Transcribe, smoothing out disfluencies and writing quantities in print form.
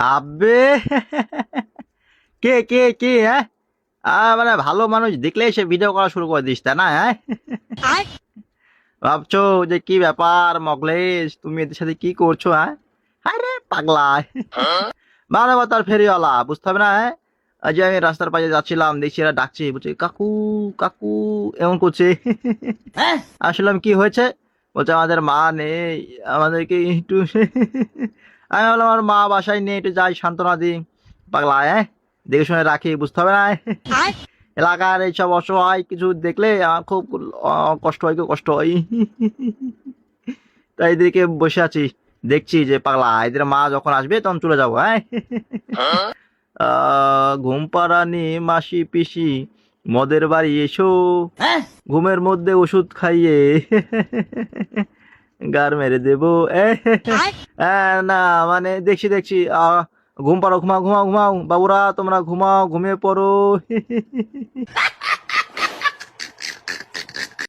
আবে কে কে কে হ্যাঁ মানে ভালো মানুষ দেখলেই সে ভিডিও করা শুরু করে দিস তাই না হ্যাঁ ভাবছো যে কি ব্যাপার মকলেশ তুমি এদের সাথে কি করছো হ্যাঁ আরে পাগলা মানে তার ফেরিওয়ালা বুঝতে হবে না হ্যাঁ আজ যে আমি রাস্তার পাশে যাচ্ছিলাম দেখছি এরা ডাকছে বলছে কাকু কাকু এমন করছে আসলাম কি হয়েছে বলছে আমাদের মা নেই আমাদেরকে একটু আমি বললাম আমার মা বাসায় নেই একটু যাই সান্ত্বনা দিই পাগলা হ্যাঁ দেখে শুনে রাখি বুঝতে হবে না এলাকার এইসব অসহায় কিছু দেখলে আমার খুব কষ্ট হয় খুব কষ্ট হয় তাই এদিকে বসে আছি দেখছি যে পাগলা এদের মা যখন আসবে তখন চলে যাবো হ্যাঁ ঘুম পাড়ানি মাসি পিসি মদের বাড়ি এসো ঘুমের মধ্যে ওষুধ খাইয়ে গার মেরে দেবো না মানে দেখছি দেখছি ঘুম পাড়ো ঘুমাও ঘুমাও ঘুমাও বাবুরা তোমরা ঘুমাও ঘুমিয়ে পড়ো